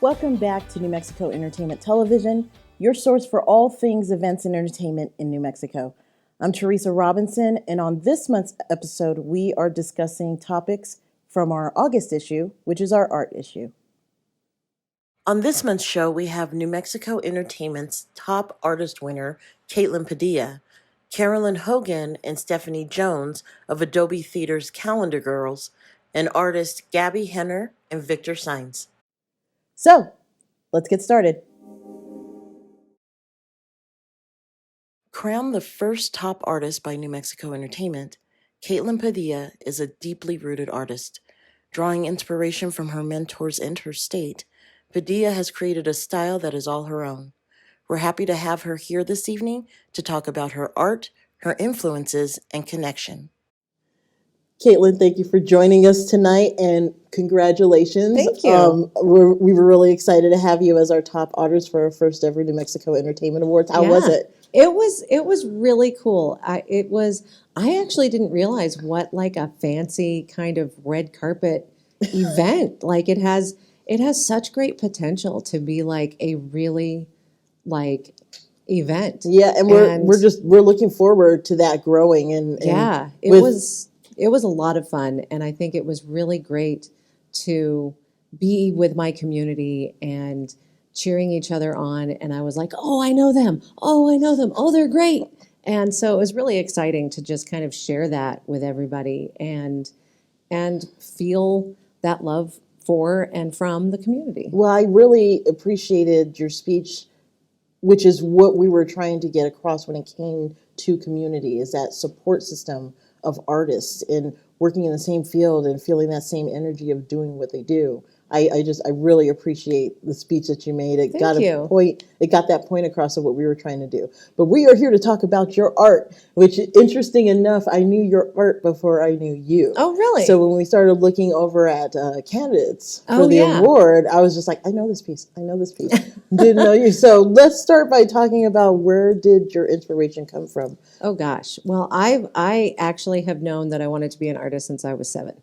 Welcome back to New Mexico Entertainment Television, your source for all things events and entertainment in New Mexico. I'm Teresa Robinson, and on this month's episode, we are discussing topics from our August issue, which is our art issue. On this month's show, we have New Mexico Entertainment's top artist winner, Caitlin Padilla, Carolyn Hogan and Stephanie Jones of Adobe Theater's Calendar Girls, and artists Gaby, Henner, and Victor Saénz. So, let's get started. Crowned the first top artist by New Mexico Entertainment, Caitlin Padilla is a deeply rooted artist. Drawing inspiration from her mentors and her state, Padilla has created a style that is all her own. We're happy to have her here this evening to talk about her art, her influences, and connection. Caitlin, thank you for joining us tonight, and congratulations. Thank you. We were really excited to have you as our top artist for our first ever New Mexico Entertainment Awards. How was it? It was really cool. I actually didn't realize what like a fancy kind of red carpet event. Like it has such great potential to be like a really like event. Yeah, and we're looking forward to that growing and it was a lot of fun, and I think it was really great to be with my community and cheering each other on. And I was like, oh, I know them. Oh, I know them. Oh, they're great. And so it was really exciting to just kind of share that with everybody and feel that love for and from the community. Well, I really appreciated your speech, which is what we were trying to get across when it came to community, is that support system of artists and working in the same field and feeling that same energy of doing what they do. I really appreciate the speech that you made. It got that point across of what we were trying to do. But we are here to talk about your art, which, interesting enough, I knew your art before I knew you. Oh, really? So when we started looking over at candidates for the award, I was just like, I know this piece. Didn't know you. So let's start by talking about, where did your inspiration come from? Oh gosh. Well, I actually have known that I wanted to be an artist since I was 7.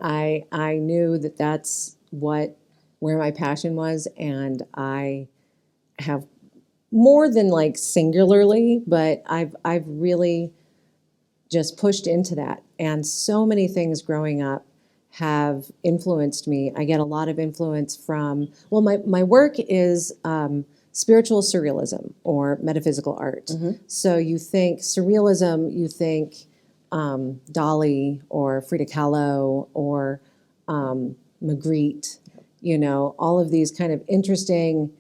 I knew that that's where my passion was, and I have more than like singularly, but I've really just pushed into that. And so many things growing up have influenced me. I get a lot of influence from, well, my work is spiritual surrealism or metaphysical art. Mm-hmm. So you think surrealism, you think Dali or Frida Kahlo or Magritte, all of these kind of interesting,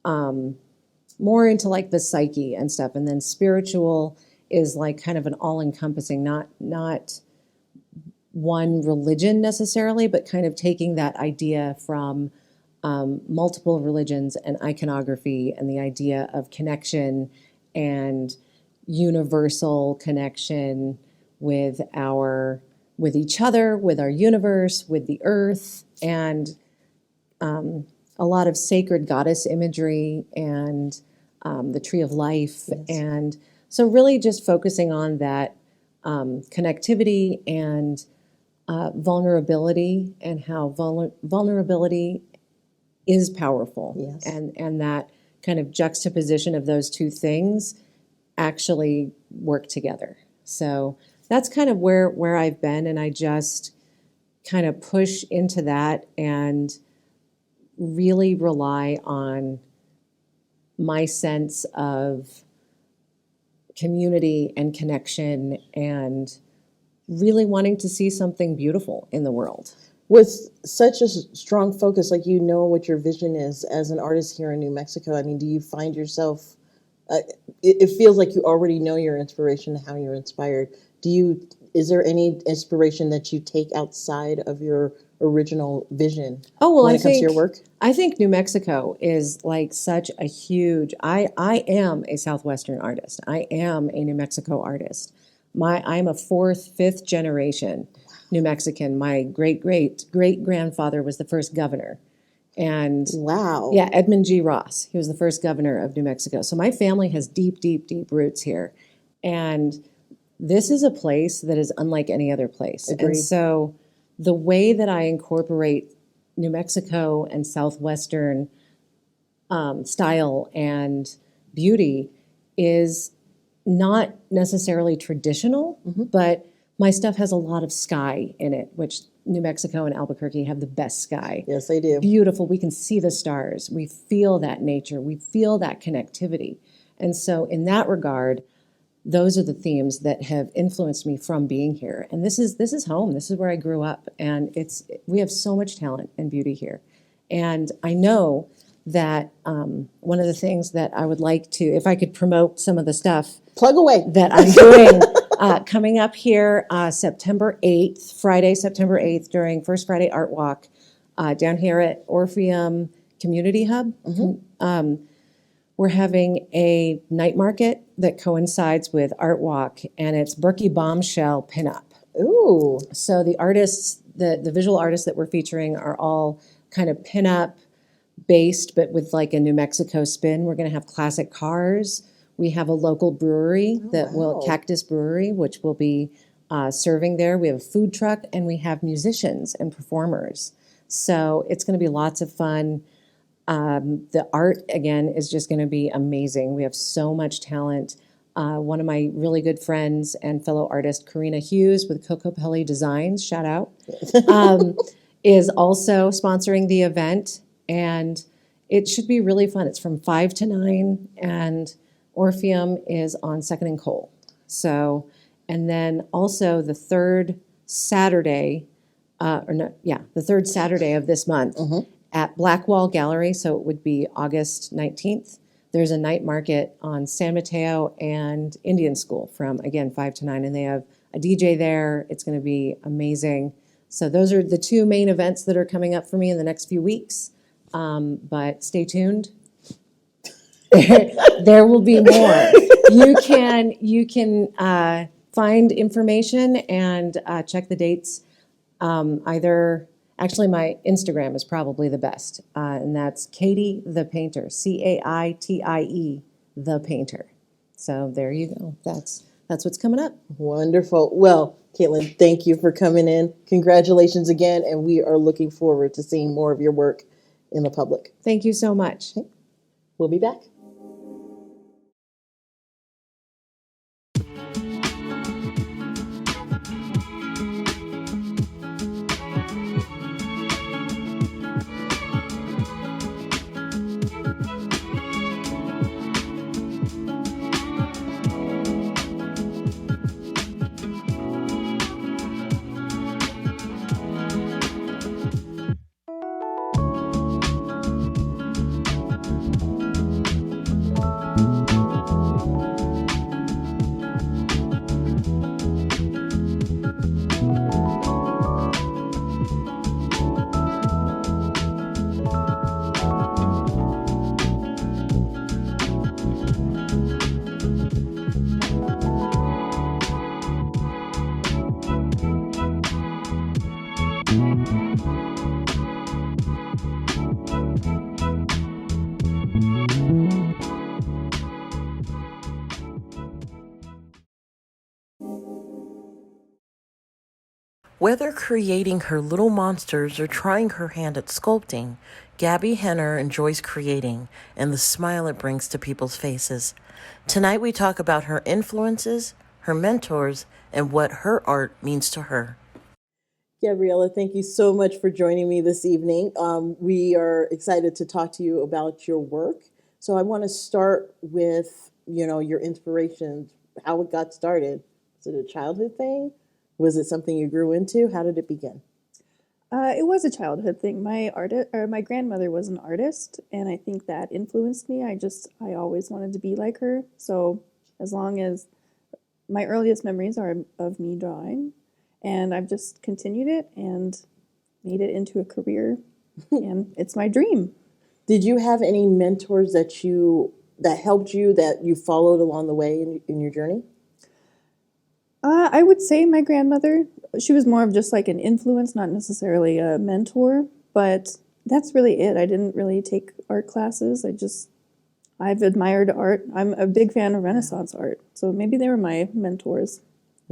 more into like the psyche and stuff. And then spiritual is like kind of an all-encompassing, not one religion necessarily, but kind of taking that idea from multiple religions and iconography and the idea of connection and universal connection with each other, with our universe, with the earth, and a lot of sacred goddess imagery and the tree of life. Yes. And so really just focusing on that connectivity and vulnerability, and how vulnerability is powerful. Yes. And that kind of juxtaposition of those two things actually work together. So that's kind of where I've been, and I just kind of push into that and really rely on my sense of community and connection and really wanting to see something beautiful in the world. With such a strong focus, like what your vision is as an artist here in New Mexico, I mean, do you find yourself, it feels like you already know your inspiration, how you're inspired. Is there any inspiration that you take outside of your original vision when it comes to your work? I think New Mexico is like such a huge, I am a Southwestern artist. I am a New Mexico artist. I'm a 4th, 5th generation New Mexican. My great-great-great-grandfather was the first governor. And wow. Yeah, Edmund G. Ross. He was the first governor of New Mexico. So my family has deep, deep, deep roots here. And this is a place that is unlike any other place. Agreed. And so the way that I incorporate New Mexico and Southwestern style and beauty is not necessarily traditional, but my stuff has a lot of sky in it, which New Mexico and Albuquerque have the best sky. Yes, they do. Beautiful. We can see the stars. We feel that nature. We feel that connectivity. And so in that regard, those are the themes that have influenced me from being here. And this is home. This is where I grew up. And we have so much talent and beauty here. And I know that one of the things that I would like to, if I could promote some of the stuff Plug away. that I'm doing coming up here September 8th, Friday, September 8th, during First Friday Art Walk down here at Orpheum Community Hub. We're having a night market that coincides with Art Walk, and it's Berkey Bombshell Pinup. Ooh. So the artists, the visual artists that we're featuring are all kind of pinup based, but with like a New Mexico spin. We're going to have classic cars. We have a local brewery Cactus Brewery, which will be serving there. We have a food truck, and we have musicians and performers. So it's going to be lots of fun. The art, again, is just going to be amazing. We have so much talent. One of my really good friends and fellow artist, Karina Hughes with Coco Pelli Designs, shout out, is also sponsoring the event. And it should be really fun. It's from 5 to 9, and Orpheum is on 2nd and Cole. So, and then also the third Saturday of this month at Blackwall Gallery, so it would be August 19th, there's a night market on San Mateo and Indian School from, again, 5 to 9, and they have a DJ there. It's going to be amazing. So those are the two main events that are coming up for me in the next few weeks. But stay tuned. There will be more. You can find information and check the dates. Actually, my Instagram is probably the best, and that's Katie the Painter, Caitie the Painter. So there you go. That's what's coming up. Wonderful. Well, Caitlin, thank you for coming in. Congratulations again, and we are looking forward to seeing more of your work in the public. Thank you so much. We'll be back. Whether creating her little monsters or trying her hand at sculpting, Gaby Henner enjoys creating and the smile it brings to people's faces. Tonight we talk about her influences, her mentors, and what her art means to her. Gabriella, thank you so much for joining me this evening. We are excited to talk to you about your work. So I want to start with, your inspirations, how it got started. Was it a childhood thing? Was it something you grew into? How did it begin? It was a childhood thing. My grandmother was an artist, and I think that influenced me. I always wanted to be like her. So as long as my earliest memories are of me drawing, and I've just continued it and made it into a career, and it's my dream. Did you have any mentors that helped you, that you followed along the way in your journey? I would say my grandmother. She was more of just like an influence, not necessarily a mentor, but that's really it. I didn't really take art classes. I've admired art. I'm a big fan of Renaissance art, so maybe they were my mentors.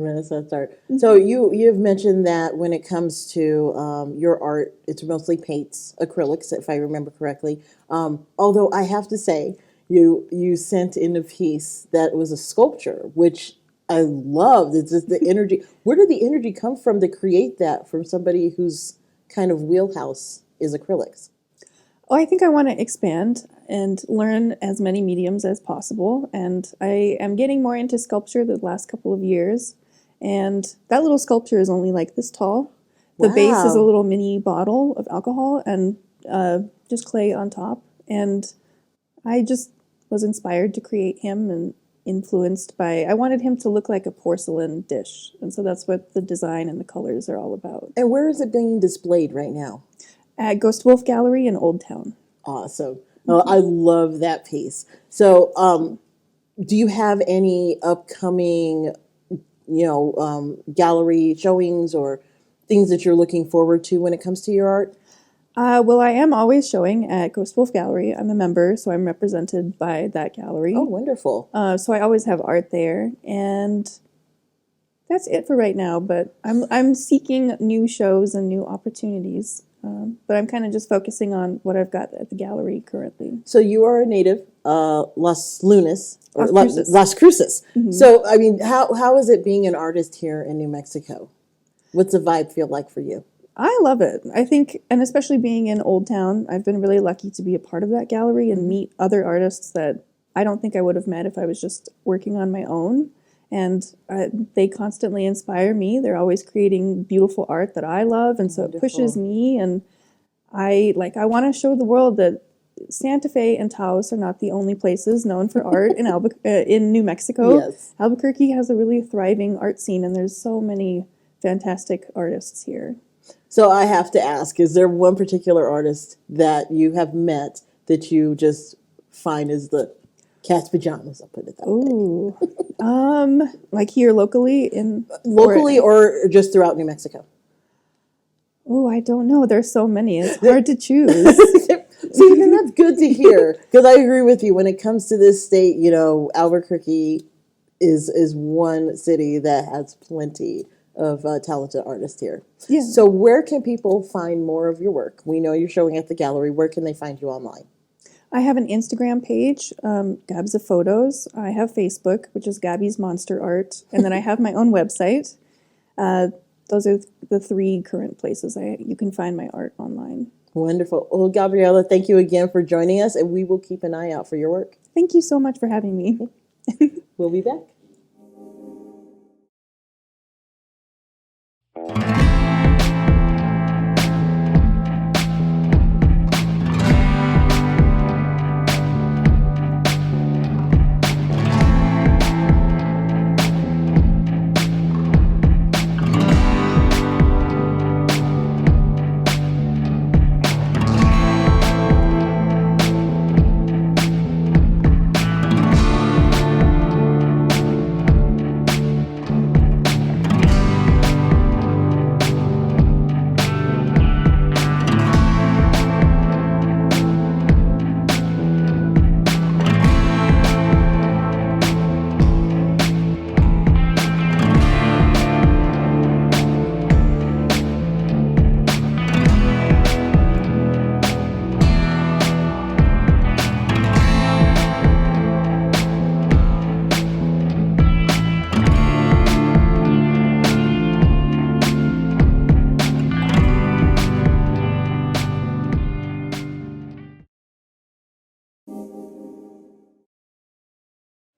Renaissance art. So you've mentioned that when it comes to your art, it's mostly paints, acrylics, if I remember correctly. Although I have to say, you sent in a piece that was a sculpture, which I loved. It's just the energy. Where did the energy come from to create that from somebody whose kind of wheelhouse is acrylics? Oh, I think I want to expand and learn as many mediums as possible. And I am getting more into sculpture the last couple of years. And that little sculpture is only like this tall. The base is a Wow. little mini bottle of alcohol and just clay on top. And I just was inspired to create him and influenced by, I wanted him to look like a porcelain dish. And so that's what the design and the colors are all about. And where is it being displayed right now? At Ghost Wolf Gallery in Old Town. Awesome. Oh, I love that piece. So, do you have any upcoming, gallery showings or things that you're looking forward to when it comes to your art? Well, I am always showing at Ghost Wolf Gallery. I'm a member, so I'm represented by that gallery. Oh, wonderful. So I always have art there, and that's it for right now. But I'm seeking new shows and new opportunities. But I'm kind of just focusing on what I've got at the gallery currently. So you are a native, Las Lunas, or Las Cruces. Las Cruces. So, I mean, how is it being an artist here in New Mexico? What's the vibe feel like for you? I love it. I think, and especially being in Old Town, I've been really lucky to be a part of that gallery and meet other artists that I don't think I would have met if I was just working on my own. And they constantly inspire me. They're always creating beautiful art that I love, and so it pushes me. And I want to show the world that Santa Fe and Taos are not the only places known for art in New Mexico. Yes. Albuquerque has a really thriving art scene, and there's so many fantastic artists here. So I have to ask, is there one particular artist that you have met that you just find is the cat's pajamas? I'll put it that way. Ooh. Like here locally Or just throughout New Mexico? Oh, I don't know. There's so many. It's hard to choose. See, and that's good to hear, because I agree with you. When it comes to this state, Albuquerque is one city that has plenty of talented artists here. Yeah. So where can people find more of your work? We know you're showing at the gallery. Where can they find you online? I have an Instagram page, Gabs of Photos. I have Facebook, which is Gabby's Monster Art. And then I have my own website. Those are the three current places you can find my art online. Wonderful. Well, Gabriella, thank you again for joining us, and we will keep an eye out for your work. Thank you so much for having me. We'll be back.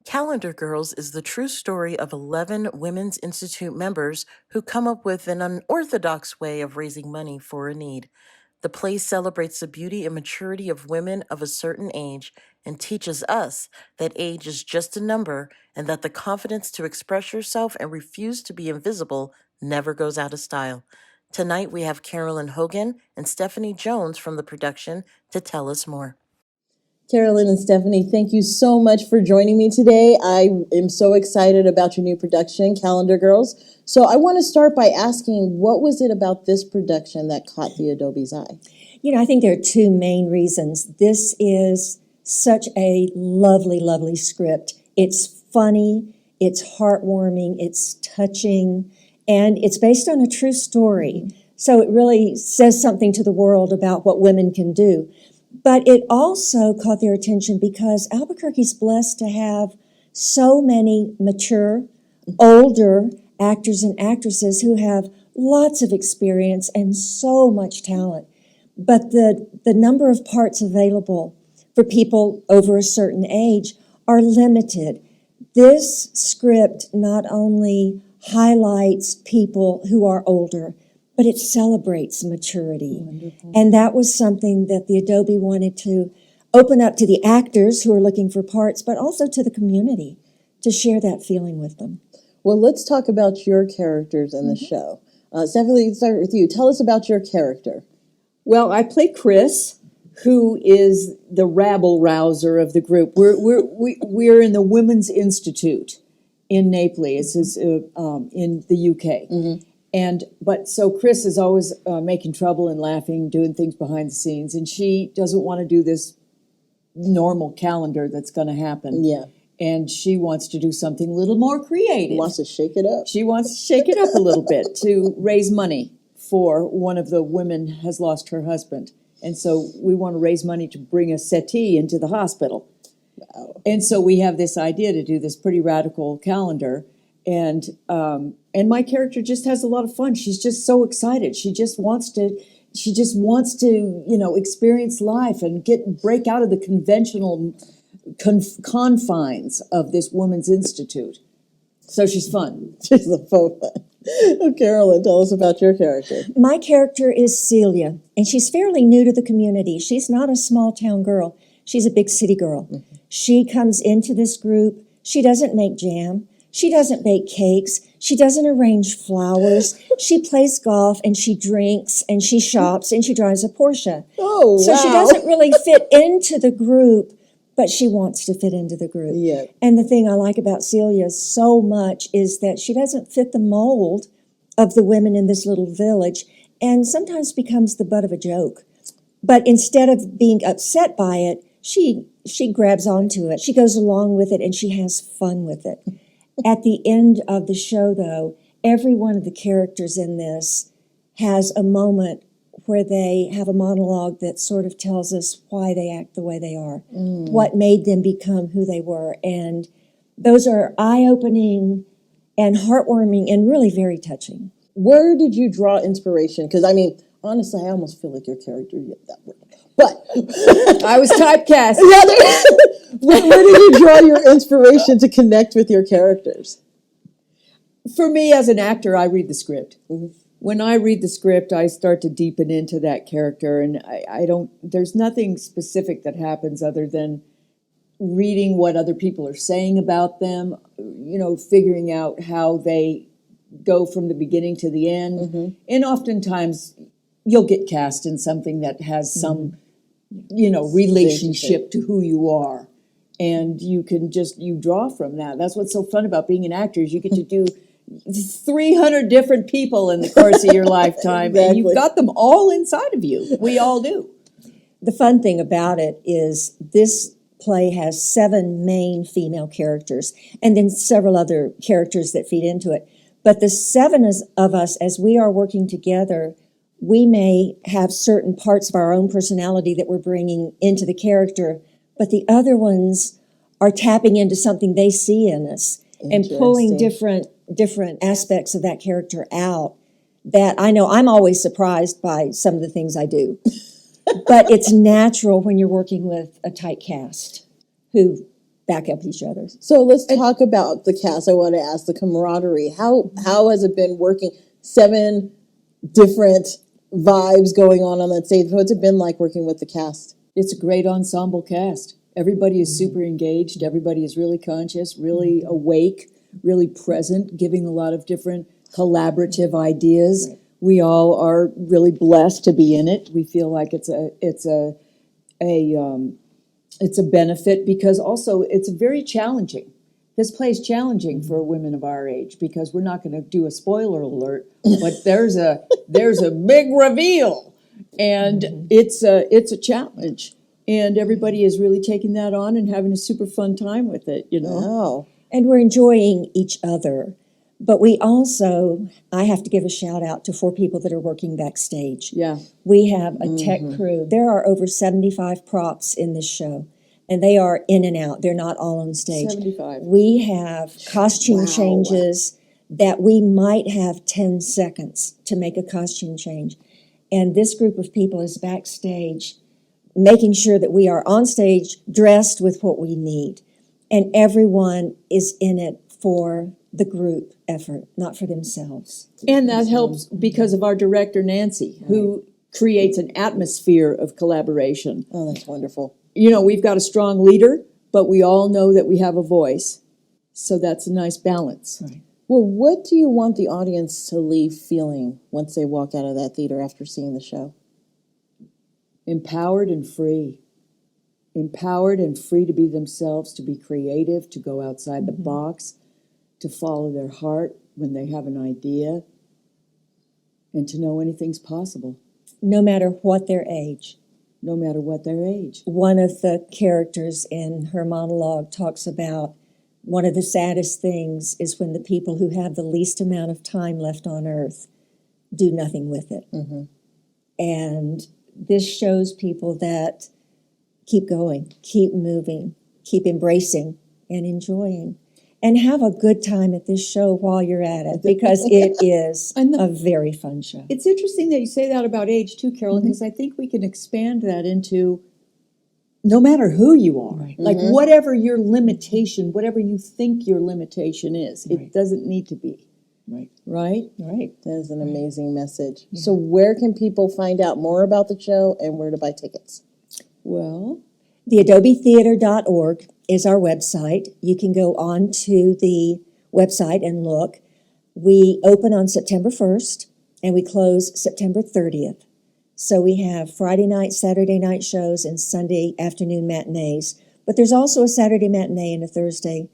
Calendar Girls is the true story of 11 Women's Institute members who come up with an unorthodox way of raising money for a need. The play celebrates the beauty and maturity of women of a certain age and teaches us that age is just a number and that the confidence to express yourself and refuse to be invisible never goes out of style. Tonight we have Carolyn Hogan and Stephanie Jones from the production to tell us more. Carolyn and Stephanie, thank you so much for joining me today. I am so excited about your new production, Calendar Girls. So I want to start by asking, what was it about this production that caught the Adobe's eye? I think there are two main reasons. This is such a lovely, lovely script. It's funny. It's heartwarming, it's touching, and it's based on a true story. So it really says something to the world about what women can do. But it also caught their attention because Albuquerque's blessed to have so many mature, older actors and actresses who have lots of experience and so much talent. But the number of parts available for people over a certain age are limited. This script not only highlights people who are older, but it celebrates maturity. Wonderful. And that was something that the Adobe wanted to open up to the actors who are looking for parts, but also to the community to share that feeling with them. Well, let's talk about your characters in the show. Stephanie, let's start with you. Tell us about your character. Well, I play Chris, who is the rabble-rouser of the group. We're in the Women's Institute in Naples, in the UK. Mm-hmm. So Chris is always making trouble and laughing, doing things behind the scenes, and she doesn't want to do this normal calendar that's going to happen. Yeah. And she wants to do something a little more creative. Wants to shake it up. She wants to shake it up a little bit to raise money for one of the women has lost her husband. And so we want to raise money to bring a settee into the hospital. Wow. And so we have this idea to do this pretty radical calendar. And my character just has a lot of fun. She's just so excited. She just wants to, experience life and break out of the conventional confines of this Women's Institute. So she's fun. She's the fun. Carolyn, tell us about your character. My character is Celia, and she's fairly new to the community. She's not a small town girl. She's a big city girl. Mm-hmm. She comes into this group. She doesn't make jam. She doesn't bake cakes. She doesn't arrange flowers. She plays golf, and she drinks, and she shops, and she drives a Porsche. Oh, wow. So she doesn't really fit into the group, but she wants to fit into the group. Yeah. And the thing I like about Celia so much is that she doesn't fit the mold of the women in this little village and sometimes becomes the butt of a joke. But instead of being upset by it, she grabs onto it. She goes along with it and she has fun with it. At the end of the show, though, every one of the characters in this has a moment where they have a monologue that sort of tells us why they act the way they are, what made them become who they were. And those are eye-opening and heartwarming and really very touching. Where did you draw inspiration? Because, honestly, I almost feel like your character did that word. But I was typecast. Where did you draw your inspiration to connect with your characters? For me, as an actor, I read the script. Mm-hmm. When I read the script, I start to deepen into that character, and there's nothing specific that happens other than reading what other people are saying about them, figuring out how they go from the beginning to the end. Mm-hmm. And oftentimes you'll get cast in something that has some, relationship to who you are. And you can you draw from that. That's what's so fun about being an actor is you get to do 300 different people in the course of your lifetime, exactly. And you've got them all inside of you. We all do. The fun thing about it is this play has 7 main female characters and then several other characters that feed into it. But the 7 of us, as we are working together, we may have certain parts of our own personality that we're bringing into the character, but the other ones are tapping into something they see in us and pulling different aspects of that character out that I know I'm always surprised by some of the things I do. But it's natural when you're working with a tight cast who back up each other. So let's talk about the cast. I want to ask the camaraderie. How has it been working? 7 different vibes going on that stage. What's it been like working with the cast? It's a great ensemble cast. Everybody is super engaged. Everybody is really conscious, really awake, really present, giving a lot of different collaborative ideas. Right. We all are really blessed to be in it. We feel like it's a benefit because also it's very challenging. This play is challenging for women of our age because we're not going to do a spoiler alert, but there's a big reveal, and it's a challenge, and everybody is really taking that on and having a super fun time with it. Wow. and we're enjoying each other. But we also, I have to give a shout out to 4 people that are working backstage. Yeah. We have a tech crew. There are over 75 props in this show, and they are in and out. They're not all on stage. 75. We have costume changes that we might have 10 seconds to make a costume change. And this group of people is backstage making sure that we are on stage dressed with what we need. And everyone is in it for the group effort, not for themselves. And that helps because of our director, Nancy, who creates an atmosphere of collaboration. Oh, that's wonderful. You know, we've got a strong leader, but we all know that we have a voice. So that's a nice balance. Right. Well, what do you want the audience to leave feeling once they walk out of that theater after seeing the show? Empowered and free. Empowered and free to be themselves, to be creative, to go outside the box, to follow their heart when they have an idea, and to know anything's possible, No matter what their age. no matter what their age. One of the characters in her monologue talks about one of the saddest things is when the people who have the least amount of time left on earth do nothing with it. And this shows people that keep going, keep moving, keep embracing and enjoying. And have a good time at this show while you're at it, because it is a very fun show. It's interesting that you say that about age too, Carolyn, because I think we can expand that into no matter who you are, like whatever your limitation, whatever you think your limitation is, it doesn't need to be. Right. Right? Right. That is an amazing message. So where can people find out more about the show and where to buy tickets? Well, The adobetheater.org is our website. You can go on to the website and look. We open on September 1st and we close September 30th. So we have Friday night, Saturday night shows and Sunday afternoon matinees. But there's also a Saturday matinee and a Thursday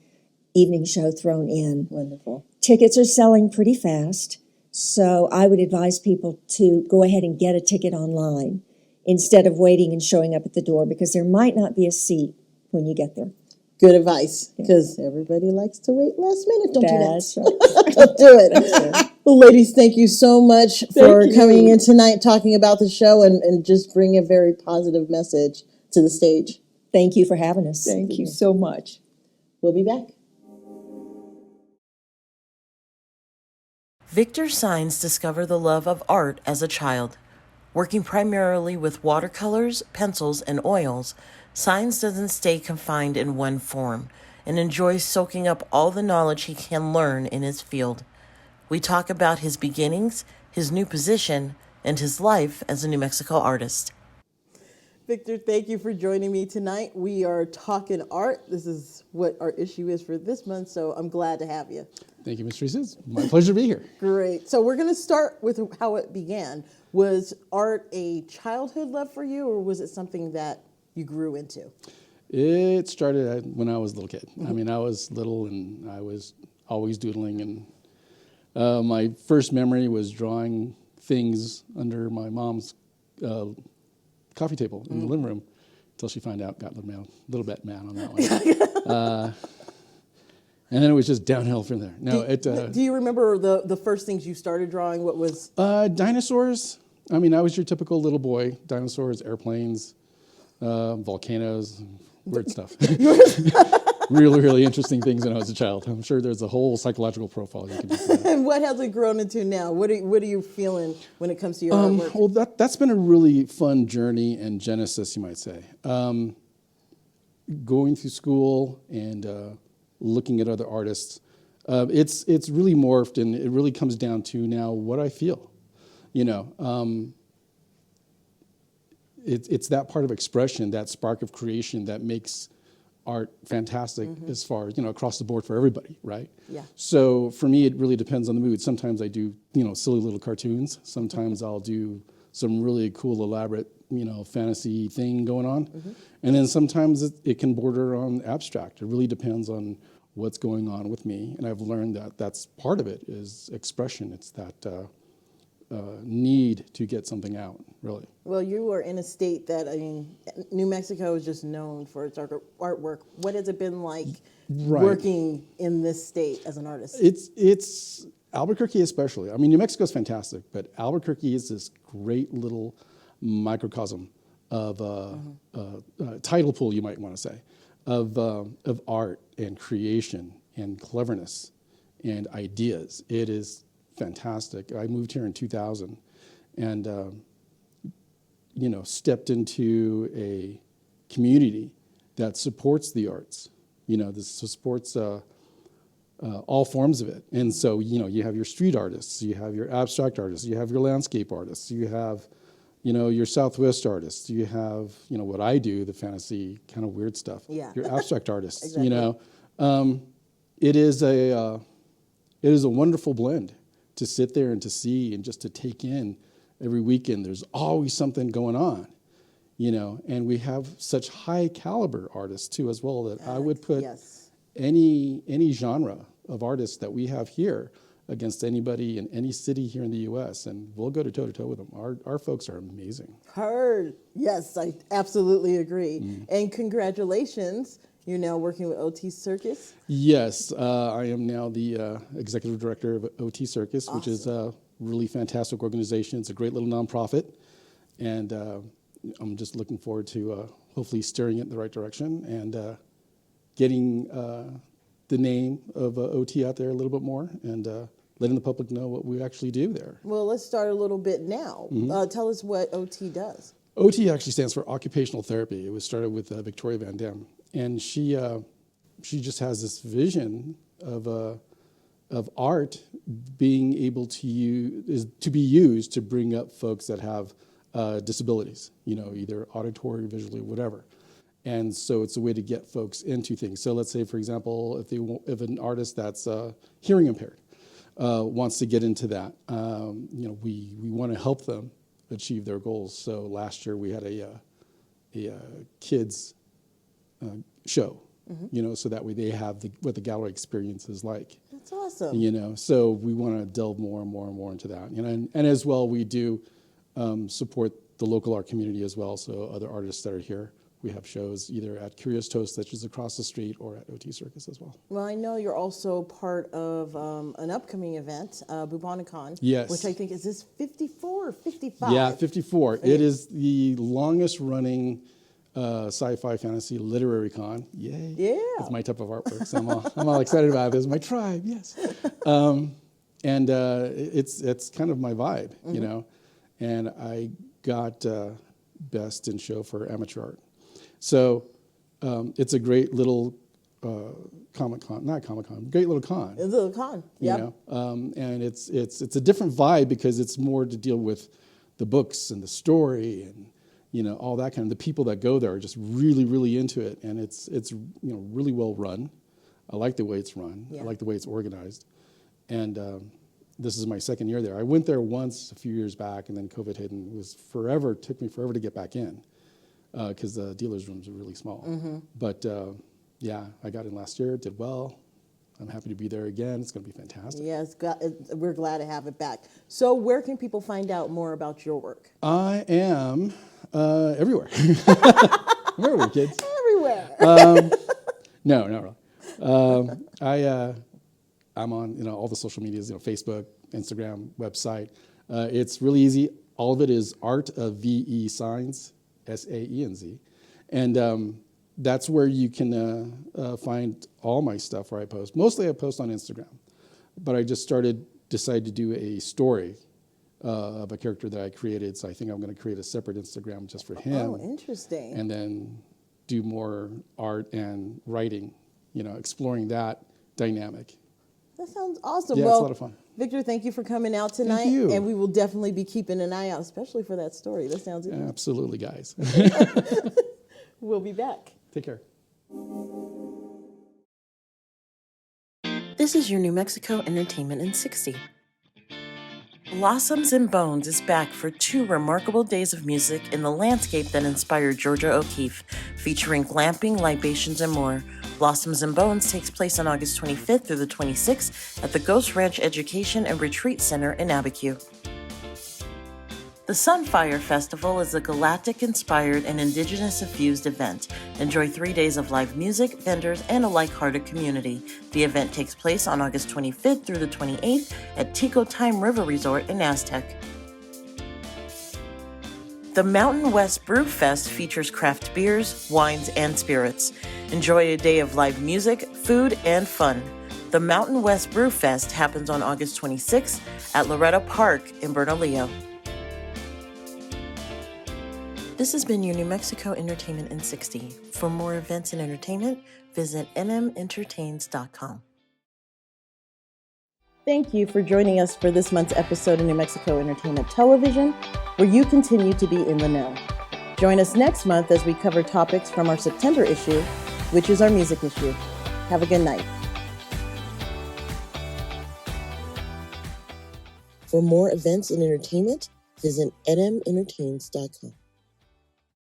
evening show thrown in. Wonderful. Tickets are selling pretty fast, so I would advise people to go ahead and get a ticket online instead of waiting and showing up at the door, because there might not be a seat when you get there. Good advice, because everybody likes to wait last minute. Don't That's do that. Don't do it. Well, ladies, thank you so much for coming in tonight, talking about the show, and just bring a very positive message to the stage. Thank you for having us. thank you so much. We'll be back. Victor Saénz discovered the love of art as a child. Working primarily with watercolors, pencils, and oils, Saénz doesn't stay confined in one form and enjoys soaking up all the knowledge he can learn in his field. We talk about his beginnings, his new position, and his life as a New Mexico artist. Victor, thank you for joining me tonight. We are talking art. This is what our issue is for this month, so I'm glad to have you. Thank you, Ms. Reese. It's my pleasure to be here. Great. So we're going to start with how it began. Was art a childhood love for you, or was it something that you grew into? It started when I was a little kid. I mean, I was little and I was always doodling. And my first memory was drawing things under my mom's coffee table in the living room until she found out, got a little bit mad on that one. And then it was just downhill from there. No, Do you remember the first things you started drawing? What was? Dinosaurs. I mean, I was your typical little boy. Dinosaurs, airplanes, volcanoes, weird stuff. Really, really interesting things when I was a child. I'm sure there's a whole psychological profile you can do for that. And what has it grown into now? What are you feeling when it comes to your artwork? Well, that's been a really fun journey and genesis, you might say. Going through school and looking at other artists, it's really morphed, and it really comes down to now what I feel. You know, it's that part of expression, that spark of creation that makes art fantastic as far as, across the board for everybody, right? Yeah. So for me, it really depends on the mood. Sometimes I do, silly little cartoons. Sometimes I'll do some really cool, elaborate, fantasy thing going on. And then sometimes it can border on abstract. It really depends on what's going on with me. And I've learned that that's part of it is expression. It's that need to get something out, really. Well, you are in a state that, I mean, New Mexico is just known for its artwork. What has it been like working in this state as an artist? It's Albuquerque especially. I mean, New Mexico is fantastic, but Albuquerque is this great little microcosm of tidal pool, you might want to say, of art and creation and cleverness and ideas. It is fantastic. I moved here in 2000 and, stepped into a community that supports the arts, this supports all forms of it. And so, you have your street artists, you have your abstract artists, you have your landscape artists, you have, your Southwest artists, you have, what I do, the fantasy kind of weird stuff. Yeah. Your abstract artists, Exactly. It is a wonderful blend to sit there and to see and just to take in every weekend. There's always something going on, and we have such high caliber artists too as well that I would put Yes. any genre of artists that we have here against anybody in any city here in the U.S. and we'll go toe to toe with them. Our folks are amazing. Heard. Yes, I absolutely agree. And congratulations. You're now working with OT Circus. Yes, I am now the executive director of OT Circus, which is a really fantastic organization. It's a great little nonprofit, and I'm just looking forward to hopefully steering it in the right direction and getting the name of OT out there a little bit more and letting the public know what we actually do there. Well, let's start a little bit now. Tell us what OT does. OT actually stands for Occupational Therapy. It was started with Victoria Van Dam, and she just has this vision of art being able to be used to bring up folks that have disabilities, either auditory, visually, whatever. And so it's a way to get folks into things. So let's say, for example, if an artist that's hearing impaired wants to get into that, we want to help them achieve their goals. So last year we had a kids show, so that way they have what the gallery experience is like. That's awesome. So we want to delve more and more and more into that. And as well, we do support the local art community as well. So other artists that are here, we have shows either at Curious Toast, which is across the street, or at OT Circus as well. Well, I know you're also part of an upcoming event, Bubonicon. Yes. Which I think, is this 54 or 55? Yeah, 54. It is the longest running sci-fi fantasy literary con. Yay. Yeah. It's my type of artwork, so I'm all excited about this. My tribe, yes. And it's kind of my vibe, And I got best in show for amateur art. So it's a great little great little con. It's a little con, yeah. And it's a different vibe because it's more to deal with the books and the story and all that kind of. The people that go there are just really, really into it, and it's really well run. I like the way it's run. Yeah. I like the way it's organized, and this is my second year there. I went there once a few years back, and then COVID hit, and it took me forever to get back in. Because the dealer's rooms are really small. But I got in last year, did well. I'm happy to be there again. It's going to be fantastic. Yes, we're glad to have it back. So where can people find out more about your work? I am everywhere. I'm everywhere, kids. Everywhere. No, not really. I'm on all the social medias, Facebook, Instagram, website. It's really easy. All of it is Art of VE Saénz. Saénz, and that's where you can find all my stuff where I post. Mostly I post on Instagram, but I just decided to do a story of a character that I created, so I think I'm going to create a separate Instagram just for him. Oh, interesting. And then do more art and writing, exploring that dynamic. That sounds awesome. Yeah, well, it's a lot of fun. Victor, thank you for coming out tonight. Thank you. And we will definitely be keeping an eye out, especially for that story. That sounds good. Absolutely, guys. We'll be back. Take care. This is your New Mexico Entertainment in 60. Blossoms and Bones is back for 2 remarkable days of music in the landscape that inspired Georgia O'Keeffe, featuring glamping, libations, and more. Blossoms and Bones takes place on August 25th through the 26th at the Ghost Ranch Education and Retreat Center in Abiquiu. The Sunfire Festival is a galactic-inspired and indigenous-infused event. Enjoy 3 days of live music, vendors, and a like-hearted community. The event takes place on August 25th through the 28th at Tico Time River Resort in Aztec. The Mountain West Brew Fest features craft beers, wines, and spirits. Enjoy a day of live music, food, and fun. The Mountain West Brew Fest happens on August 26th at Loretta Park in Bernalillo. This has been your New Mexico Entertainment in 60. For more events and entertainment, visit nmentertains.com. Thank you for joining us for this month's episode of New Mexico Entertainment Television, where you continue to be in the know. Join us next month as we cover topics from our September issue, which is our music issue. Have a good night. For more events and entertainment, visit nmentertains.com.